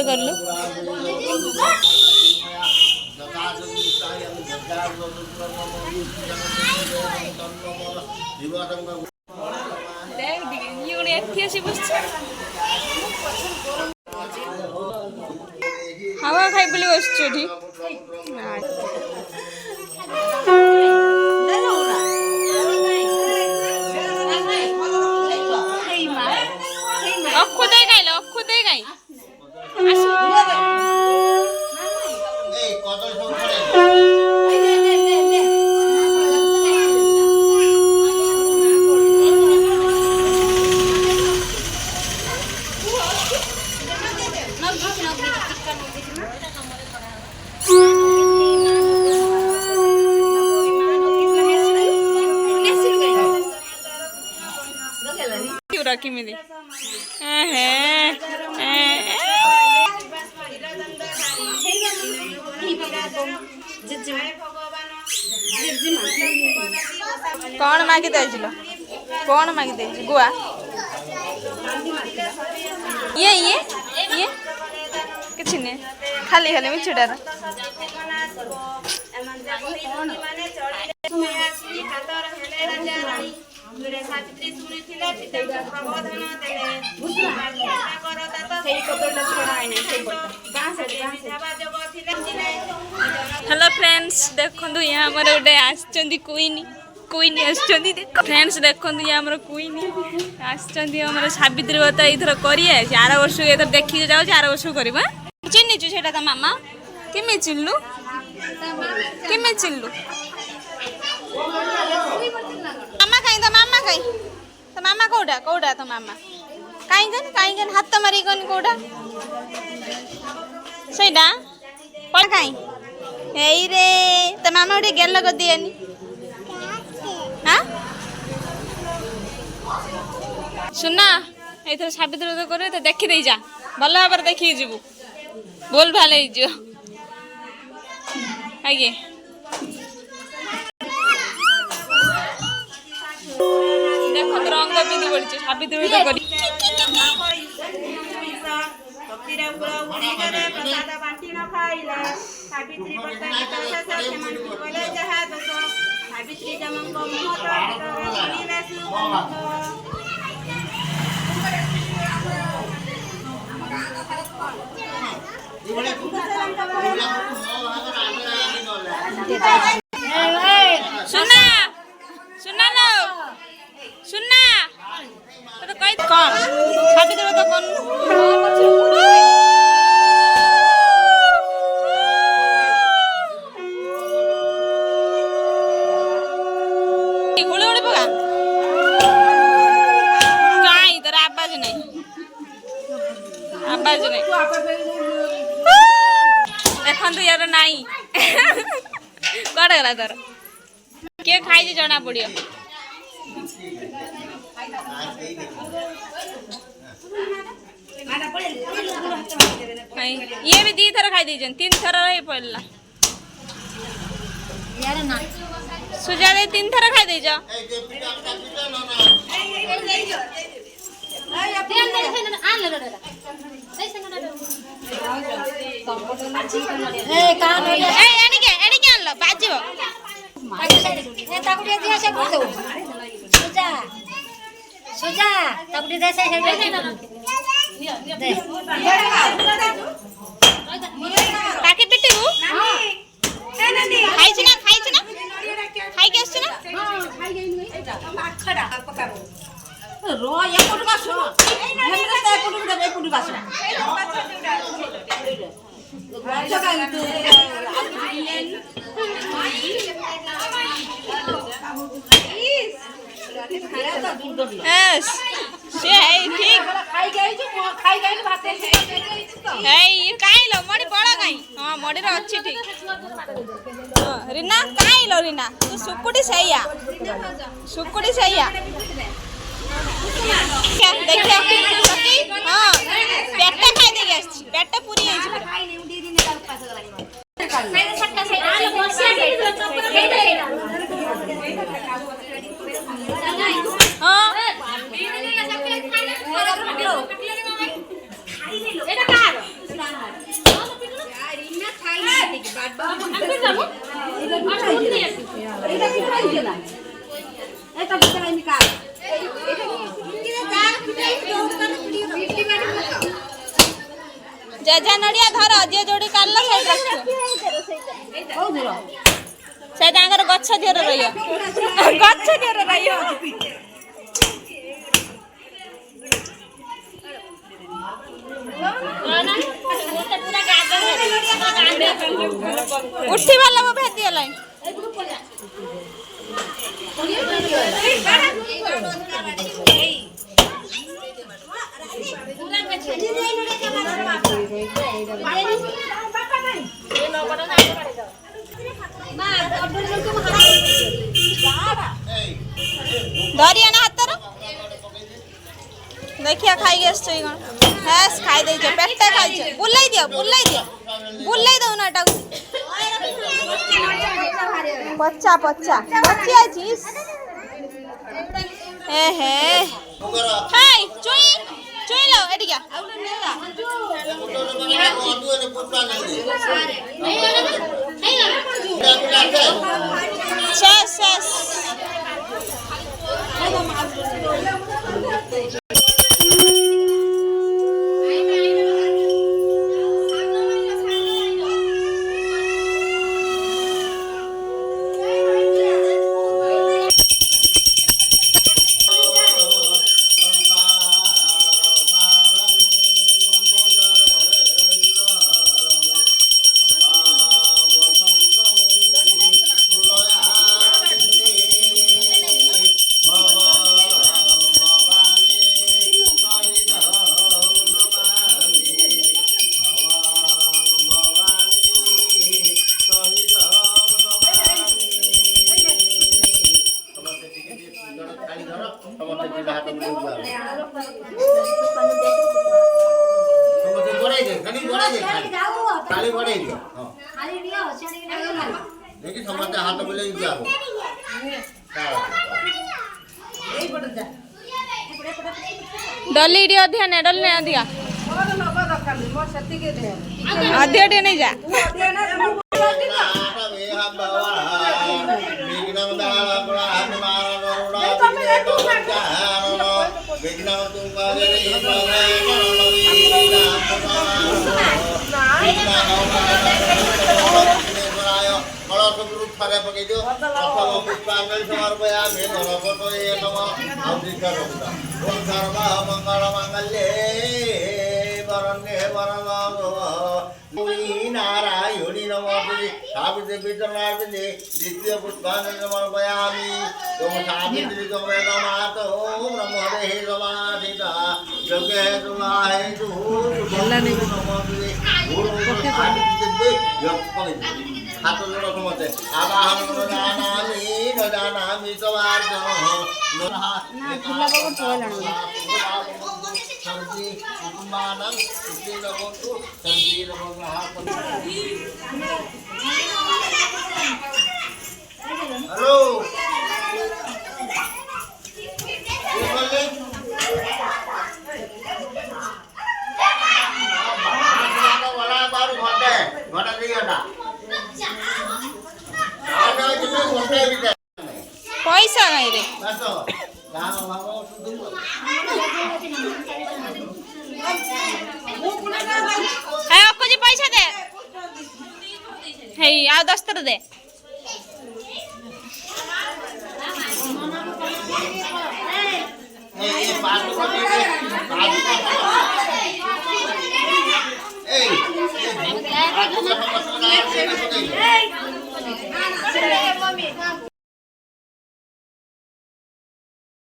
कर लो हवा खाई बोली बस अखुदे गाइल अखुदे गाई रखी मिली कौन मागी कौन मागी गुआ ये किसी ने खाली खाली मिछुड़ार हेलो फ्रेंड्स देखो यहाँ गोटे आसचंदी क्वीन क्वीन आसचंदी फ्रेंड्स देखो यहाँ आमर क्वीन आसचंदी आमर सावित्री व्रत एथर करिए आर वर्ष एथर देखिए जाऊँ आर वर्ष करवा चिन्हीचु से तो मामा किमें चिन्हलु किमें चिन्हलु मामा कहीं तो मामा कौटा कौटा तो मामा कहीं हाथ मारी कौन कौटा सहीटा पढ़ कहीं यही रे तो मामा गोटे गेल कर दिएनी हाँ सुना एथर सावित्री व्रत कर तो देखी दे जा भल भाव देखिए जीवु बोल भाल आगे देखो रंग पिंधि पड़ी सावित्री व्रत कर सुना सुना लो सुना तो कई कौन सावित्री व्रत कौन आवाज नहीं देखो यार नाई कौन गला तार किए खाई जना पड़ियो ये भी 2 थर खाई दीजन 3 थर रही पड़ला सुजा दे 3 थर खाई दीज रीना कहीं लो रीना तू सुकुटी सैया हाँ पेटा खाई देके आछी पेटा पूरी आइछ हाँ जेजा नड़िया धर जे जोड़ी काढला साइड रख से तांकर गच्छ देर रहियो गच्छ देर रहियो उठी वाला वो भेज दिया लाइन धरिया ना हाथ देखिए खाई गए हेस खाई दे पेटे खाई बुलाई दियो बुलाई दो ना पच्चा पच्चा पच्ची आछिस हे हे हाय चुई चुई लो एटिया शेष शेष देखी समझते हाथ बोले जाओ डली डी अधिया ने डल ने अधिया अधिया टे नहीं जा ଥରେ ପକେଇ ଦିଅ ପ୍ରଥମ ପୁଷ୍ପାଞ୍ଜଳି ସମର୍ପୟାମି ଧରପତୟେ ନମଃ ଅଭିଷେକଂ ଓಂ ସର୍ବ ମଙ୍ଗଳ ମାଙ୍ଗଲ୍ୟେ ବରଣ୍ୟେ ବରଦଂ नारायणी नमोस्तुते सावित्री चरणार्पिते द्वितीय पुष्पाञ्जलि समर्पयामि तुम सावित्री त्वमेव मातो ब्रह्मदेः समाधिता यज्ञे तुमाहे तु नमोस्तुते गुरु सावित्री यज्ञ हाथ जोड़ो समझते आवाहन न जानामि सवार्जन नहा फुल्ला बगड़ तोलण सर्दी कुमानम सुखी लगोतु सर्दी लगोहा हेलो ये बोले वाला बार घटा दिया ना पैसा नहीं रे है आपको जी पैसा दे है आ 10 तर दे ये 5 रुपए